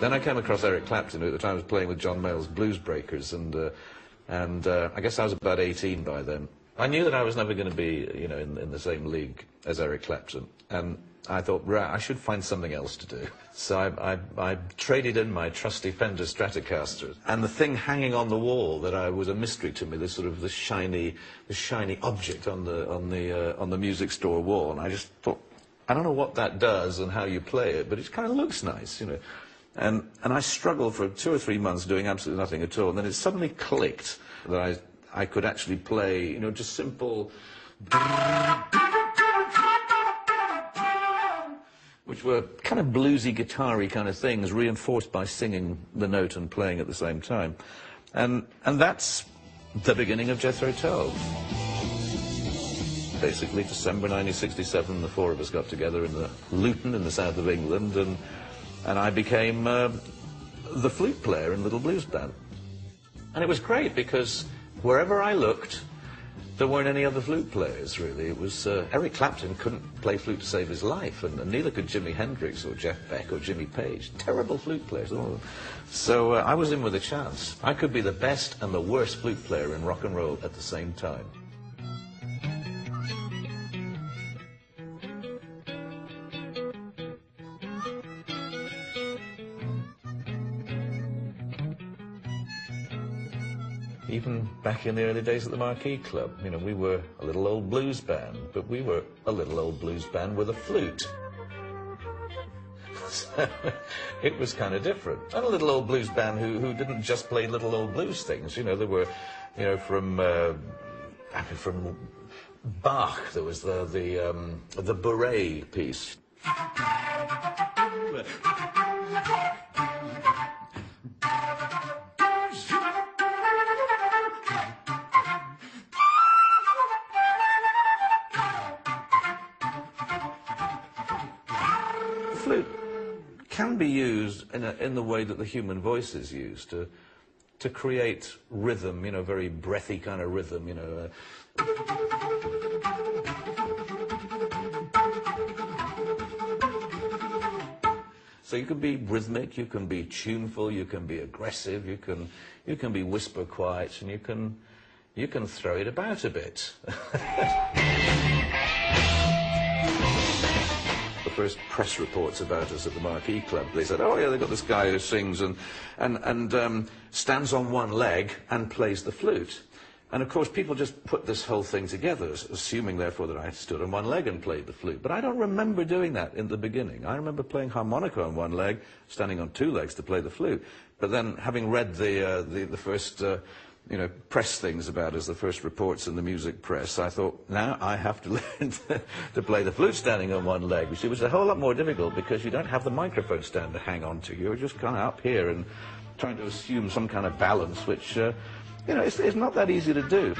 Then I came across Eric Clapton, who at the time was playing with John Mayall's Blues Breakers, and I guess I was about 18 by then. I knew that I was never going to be, you know, in the same league as Eric Clapton, and I thought, right, I should find something else to do. So I traded in my trusty Fender Stratocaster, and the thing hanging on the wall that was a mystery to me, this sort of shiny object on the music store wall, and I just thought, I don't know what that does and how you play it, but it kind of looks nice, you know. And I struggled for 2 or 3 months doing absolutely nothing at all, and then it suddenly clicked that I could actually play, you know, just simple, which were kind of bluesy, guitar-y kind of things, reinforced by singing the note and playing at the same time. And that's the beginning of Jethro Tull. Basically, December 1967, the four of us got together in Luton in the south of England, and I became the flute player in a little blues band. And it was great because wherever I looked, there weren't any other flute players, really. It was Eric Clapton couldn't play flute to save his life, and neither could Jimi Hendrix or Jeff Beck or Jimmy Page. Terrible flute players, all of them. So I was in with a chance. I could be the best and the worst flute player in rock and roll at the same time. Even back in the early days at the Marquee Club, you know, we were a little old blues band, but we were a little old blues band with a flute. So it was kind of different. And a little old blues band who didn't just play little old blues things. You know, there were, you know, from Bach, there was the Bourrée piece. Flute can be used in the way that the human voice is used to create rhythm, you know, very breathy kind of rhythm, you know. So you can be rhythmic, you can be tuneful, you can be aggressive, you can be whisper quiet, and you can throw it about a bit. The first press reports about us at the Marquee Club, they said, oh yeah, they've got this guy who sings and stands on one leg and plays the flute. And of course people just put this whole thing together, assuming therefore that I stood on one leg and played the flute. But I don't remember doing that in the beginning. I remember playing harmonica on one leg, standing on two legs to play the flute. But then having read the first you know, press things about us, the first reports in the music press, I thought, now I have to learn to play the flute standing on one leg, which was a whole lot more difficult because you don't have the microphone stand to hang on to. You're just kind of up here and trying to assume some kind of balance, which, you know, it's not that easy to do.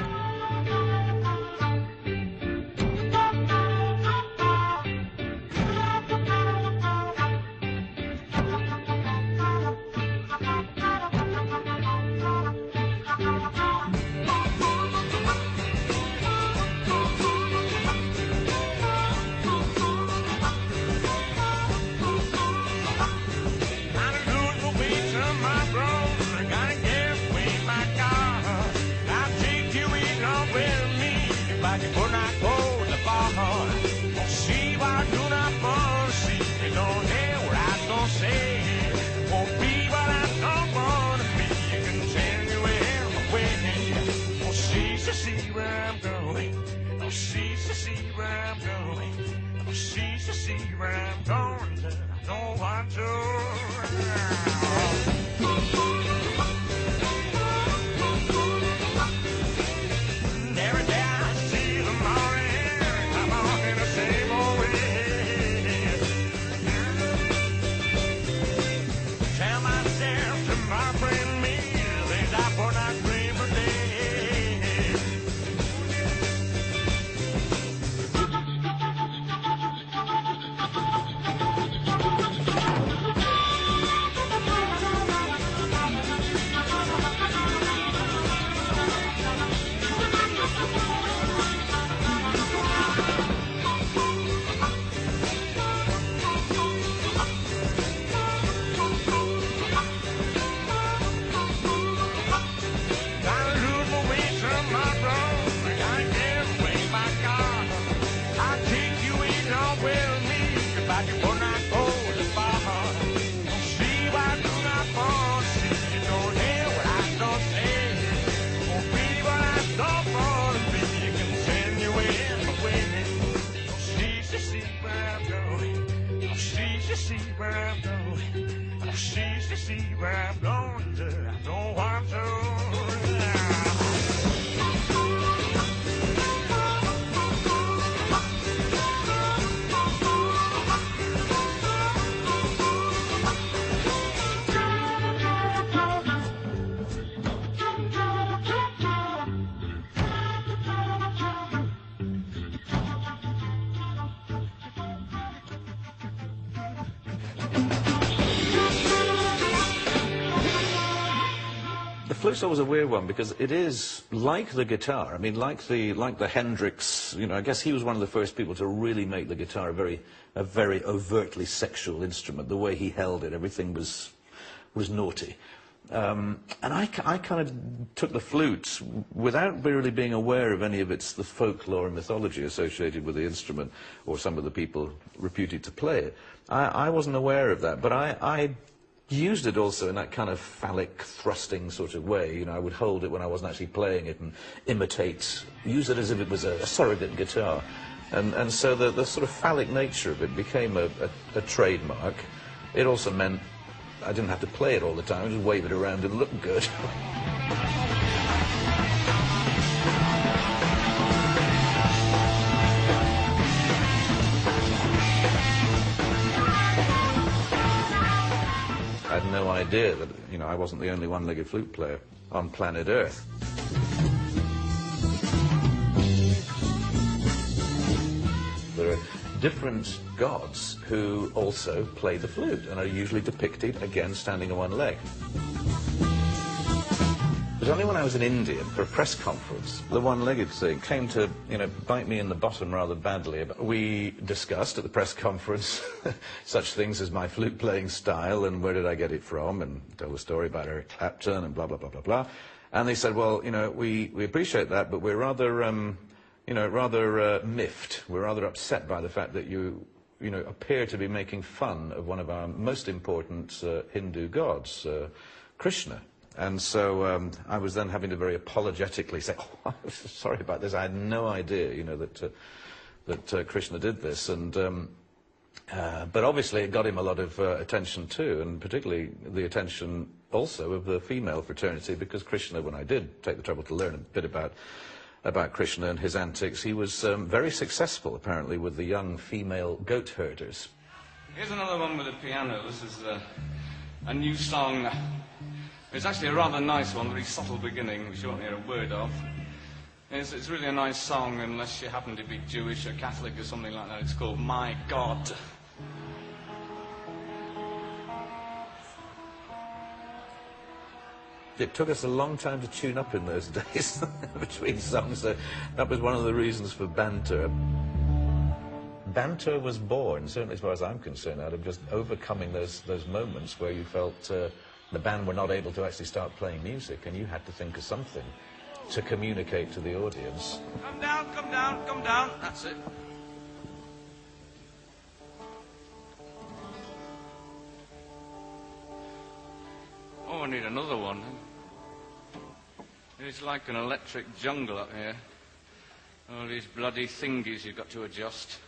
she's to see where I'm going to. I don't want to. The flute's always a weird one because it is like the guitar. I mean, like the Hendrix. You know, I guess he was one of the first people to really make the guitar a very overtly sexual instrument. The way he held it, everything was naughty. And I kind of took the flute without really being aware of any of the folklore and mythology associated with the instrument, or some of the people reputed to play it. I wasn't aware of that, but I used it also in that kind of phallic thrusting sort of way. You know, I would hold it when I wasn't actually playing it and use it as if it was a surrogate guitar. And so the sort of phallic nature of it became a trademark. It also meant I didn't have to play it all the time, just wave it around and look good. I had no idea that, you know, I wasn't the only one-legged flute player on planet Earth. There are different gods who also play the flute and are usually depicted, again, standing on one leg. It was only when I was in India for a press conference, the one-legged thing came to, you know, bite me in the bottom rather badly. We discussed at the press conference such things as my flute-playing style and where did I get it from, and told a story about Eric Clapton and blah, blah, blah, blah, blah. And they said, well, you know, we appreciate that, but we're rather, miffed. We're rather upset by the fact that you appear to be making fun of one of our most important Hindu gods, Krishna. And so I was then having to very apologetically say, oh, I'm sorry about this. I had no idea, you know, that Krishna did this. And but obviously it got him a lot of attention too, and particularly the attention also of the female fraternity, because Krishna, when I did take the trouble to learn a bit about Krishna and his antics, he was very successful, apparently, with the young female goat herders. Here's another one with a piano. This is a new song. It's actually a rather nice one, very subtle beginning, which you won't hear a word of. It's really a nice song, unless you happen to be Jewish or Catholic or something like that. It's called My God. It took us a long time to tune up in those days between songs. So that was one of the reasons for banter. Banter was born, certainly as far as I'm concerned, out of just overcoming those moments where you felt the band were not able to actually start playing music, and you had to think of something to communicate to the audience. Come down, come down, come down. That's it. Oh, I need another one. It's like an electric jungle up here. All these bloody thingies you've got to adjust.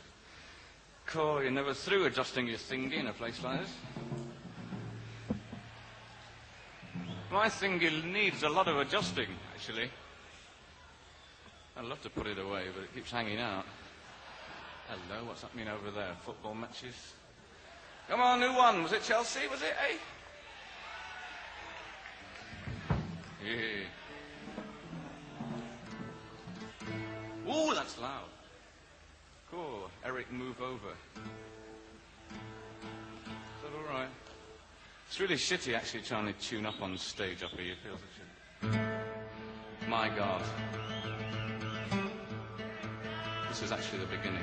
Cool, you're never through adjusting your thingy in a place like this. My thingy needs a lot of adjusting, actually. I'd love to put it away, but it keeps hanging out. Hello, what's happening over there? Football matches? Come on, who won? Was it Chelsea? Was it, eh? Yeah. Ooh, that's loud. Cool. Eric, move over. Is that all right? It's really shitty actually trying to tune up on stage up here. It feels like shit. My God. This is actually the beginning.